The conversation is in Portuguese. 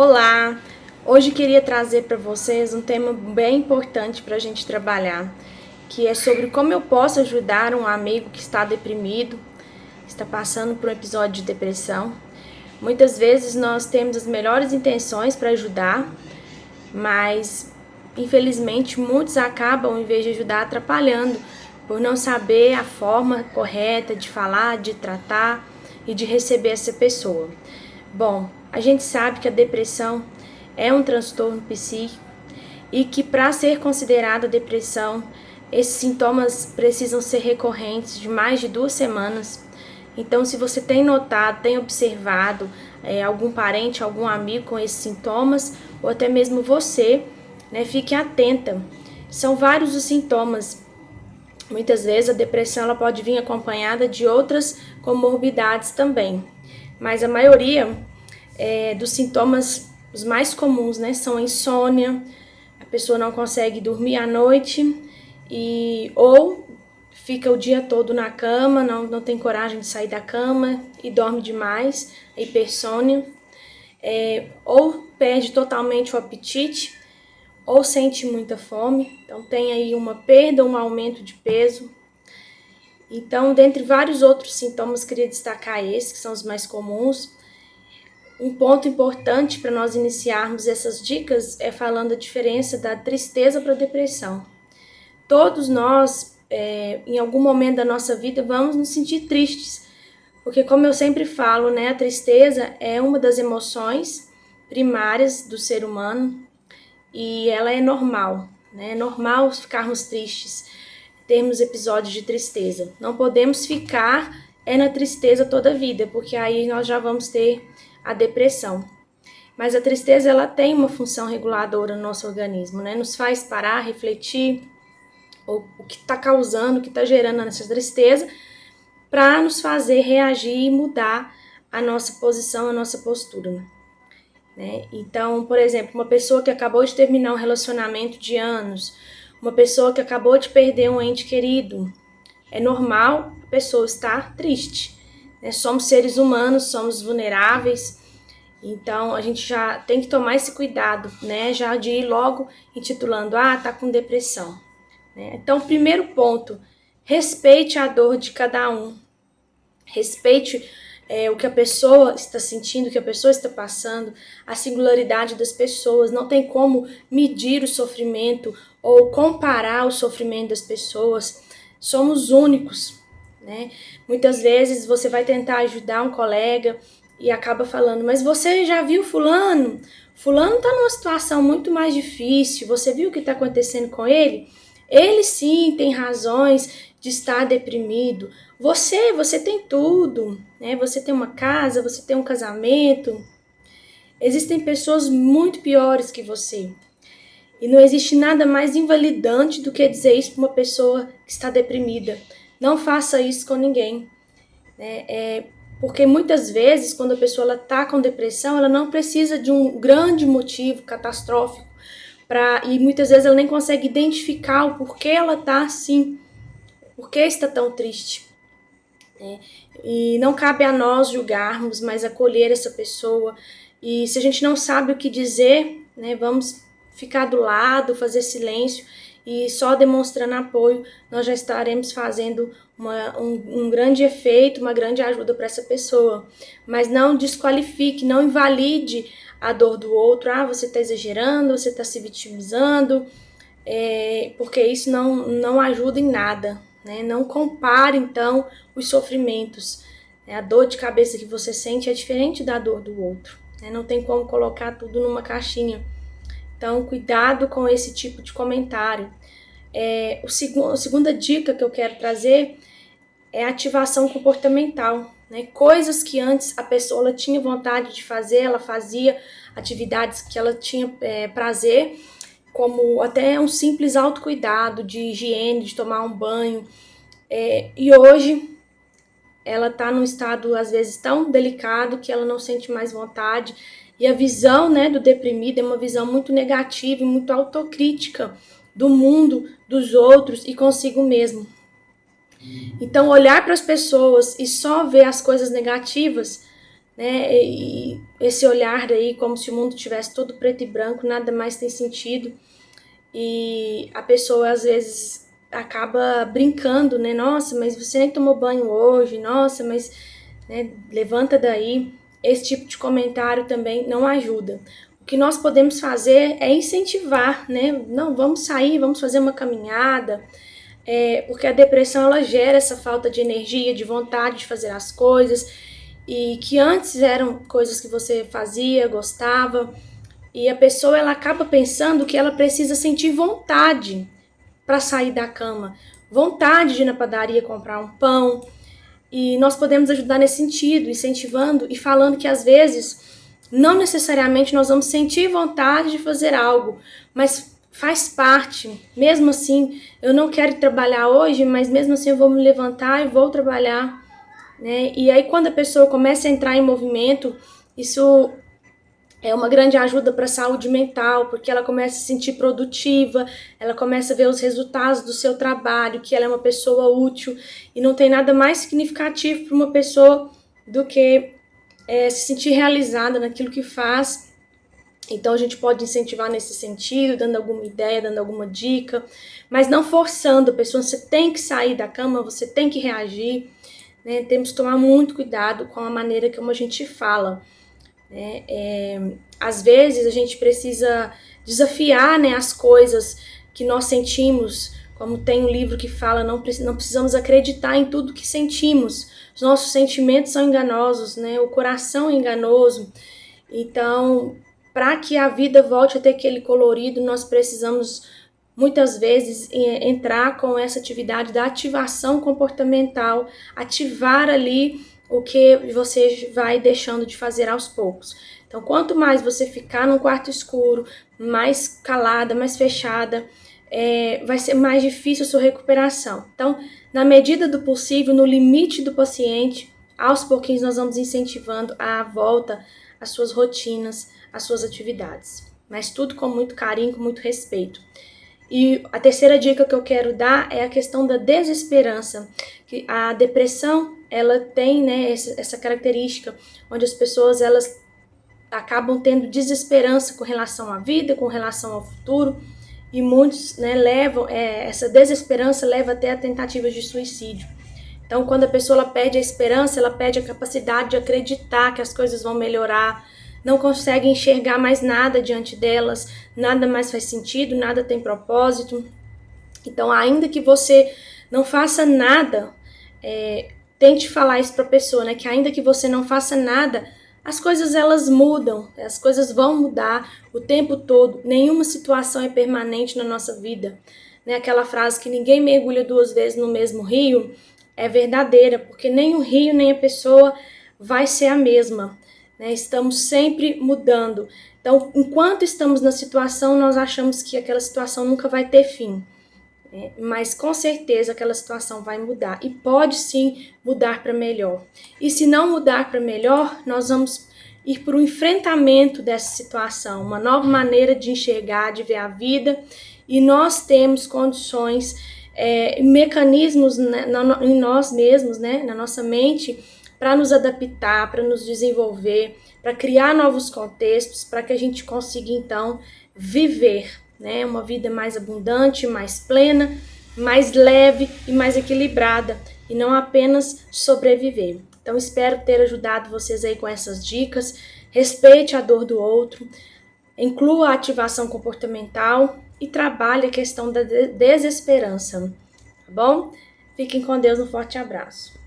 Olá! Hoje queria trazer para vocês um tema bem importante para a gente trabalhar, que é sobre como eu posso ajudar um amigo que está deprimido, está passando por um episódio de depressão. Muitas vezes nós temos as melhores intenções para ajudar, mas infelizmente muitos acabam, em vez de ajudar, atrapalhando por não saber a forma correta de falar, de tratar e de receber essa pessoa. Bom, a gente sabe que a depressão é um transtorno psíquico e que para ser considerada depressão, esses sintomas precisam ser recorrentes de mais de 2 semanas. Então, se você tem notado, tem observado algum parente, algum amigo com esses sintomas, ou até mesmo você, fique atenta. São vários os sintomas. Muitas vezes a depressão ela pode vir acompanhada de outras comorbidades também, mas a maioria dos sintomas, os mais comuns, são a insônia, a pessoa não consegue dormir à noite ou fica o dia todo na cama, não tem coragem de sair da cama e dorme demais, a hipersônia, ou perde totalmente o apetite, ou sente muita fome, então tem aí uma perda, um aumento de peso. Então, dentre vários outros sintomas, queria destacar esses, que são os mais comuns. Um ponto importante para nós iniciarmos essas dicas é falando a diferença da tristeza para a depressão. Todos nós, em algum momento da nossa vida, vamos nos sentir tristes, porque como eu sempre falo, a tristeza é uma das emoções primárias do ser humano e ela é normal, É normal ficarmos tristes, termos episódios de tristeza. Não podemos ficar na tristeza toda a vida, porque aí nós já vamos ter a depressão. Mas a tristeza ela tem uma função reguladora no nosso organismo, Nos faz parar, refletir o que está causando, o que está gerando essa tristeza, para nos fazer reagir e mudar a nossa posição, a nossa postura. Então, por exemplo, uma pessoa que acabou de terminar um relacionamento de anos, uma pessoa que acabou de perder um ente querido, é normal a pessoa estar triste. Somos seres humanos, somos vulneráveis, então a gente já tem que tomar esse cuidado, já de ir logo intitulando, tá com depressão. Então, primeiro ponto, respeite a dor de cada um, respeite o que a pessoa está sentindo, o que a pessoa está passando, a singularidade das pessoas. Não tem como medir o sofrimento ou comparar o sofrimento das pessoas. Somos únicos, Muitas vezes você vai tentar ajudar um colega e acaba falando, mas você já viu fulano? Fulano está numa situação muito mais difícil, você viu o que está acontecendo com ele? Ele sim tem razões de estar deprimido. Você tem tudo, Você tem uma casa, você tem um casamento. Existem pessoas muito piores que você. E não existe nada mais invalidante do que dizer isso para uma pessoa que está deprimida. Não faça isso com ninguém. Porque muitas vezes, quando a pessoa está com depressão, ela não precisa de um grande motivo catastrófico. E muitas vezes ela nem consegue identificar o porquê ela está assim. Por que está tão triste? E não cabe a nós julgarmos, mas acolher essa pessoa. E se a gente não sabe o que dizer, vamos ficar do lado, fazer silêncio e só demonstrando apoio, nós já estaremos fazendo um grande efeito, uma grande ajuda para essa pessoa. Mas não desqualifique, não invalide a dor do outro. Você está exagerando, você está se vitimizando, porque isso não ajuda em nada. Não compare, então, os sofrimentos. A dor de cabeça que você sente é diferente da dor do outro. Não tem como colocar tudo numa caixinha. Então, cuidado com esse tipo de comentário. A segunda dica que eu quero trazer é a ativação comportamental. Coisas que antes a pessoa ela tinha vontade de fazer, ela fazia atividades que ela tinha prazer, como até um simples autocuidado, de higiene, de tomar um banho. E hoje ela está num estado, às vezes, tão delicado que ela não sente mais vontade. E a visão do deprimido é uma visão muito negativa e muito autocrítica do mundo, dos outros e consigo mesmo. Então, olhar para as pessoas e só ver as coisas negativas, né? E esse olhar aí como se o mundo tivesse todo preto e branco, nada mais tem sentido. E a pessoa às vezes acaba brincando, né? Nossa, mas você nem tomou banho hoje, nossa, mas, né, levanta daí. Esse tipo de comentário também não ajuda. O que nós podemos fazer é incentivar, né? Não, vamos sair, vamos fazer uma caminhada, porque a depressão ela gera essa falta de energia, de vontade de fazer as coisas, e que antes eram coisas que você fazia, gostava, e a pessoa ela acaba pensando que ela precisa sentir vontade para sair da cama, vontade de ir na padaria comprar um pão, e nós podemos ajudar nesse sentido, incentivando e falando que às vezes não necessariamente nós vamos sentir vontade de fazer algo, mas faz parte. Mesmo assim, eu não quero trabalhar hoje, mas mesmo assim eu vou me levantar e vou trabalhar, né? E aí quando a pessoa começa a entrar em movimento, isso é uma grande ajuda para a saúde mental, porque ela começa a se sentir produtiva, ela começa a ver os resultados do seu trabalho, que ela é uma pessoa útil, e não tem nada mais significativo para uma pessoa do que se sentir realizada naquilo que faz. Então a gente pode incentivar nesse sentido, dando alguma ideia, dando alguma dica, mas não forçando a pessoa, você tem que sair da cama, você tem que reagir, né? Temos que tomar muito cuidado com a maneira como a gente fala. Às vezes a gente precisa desafiar, né, as coisas que nós sentimos, como tem um livro que fala, não precisamos acreditar em tudo que sentimos, os nossos sentimentos são enganosos, né, o coração é enganoso. Então, para que a vida volte a ter aquele colorido, nós precisamos muitas vezes entrar com essa atividade da ativação comportamental, ativar ali o que você vai deixando de fazer aos poucos. Então, quanto mais você ficar num quarto escuro, mais calada, mais fechada, vai ser mais difícil a sua recuperação. Então, na medida do possível, no limite do paciente, aos pouquinhos nós vamos incentivando a volta às suas rotinas, às suas atividades. Mas tudo com muito carinho, com muito respeito. E a terceira dica que eu quero dar é a questão da desesperança. Que a depressão, ela tem, né, essa característica onde as pessoas elas acabam tendo desesperança com relação à vida, com relação ao futuro, e muitos, né, levam essa desesperança leva até a tentativas de suicídio. Então, quando a pessoa ela perde a esperança, ela perde a capacidade de acreditar que as coisas vão melhorar, não consegue enxergar mais nada diante delas, nada mais faz sentido, nada tem propósito. Então, ainda que você não faça nada, tente falar isso para a pessoa, né? Que ainda que você não faça nada, as coisas elas mudam, as coisas vão mudar o tempo todo. Nenhuma situação é permanente na nossa vida. Né? Aquela frase que ninguém mergulha 2 vezes no mesmo rio é verdadeira, porque nem o rio nem a pessoa vai ser a mesma. Né? Estamos sempre mudando. Então, enquanto estamos na situação, nós achamos que aquela situação nunca vai ter fim. Mas com certeza aquela situação vai mudar e pode sim mudar para melhor. E se não mudar para melhor, nós vamos ir para o enfrentamento dessa situação, uma nova maneira de enxergar, de ver a vida, e nós temos condições, mecanismos em nós mesmos, né, na nossa mente, para nos adaptar, para nos desenvolver, para criar novos contextos, para que a gente consiga então viver, né, uma vida mais abundante, mais plena, mais leve e mais equilibrada, e não apenas sobreviver. Então, espero ter ajudado vocês aí com essas dicas. Respeite a dor do outro, inclua a ativação comportamental e trabalhe a questão da desesperança, tá bom? Fiquem com Deus, um forte abraço.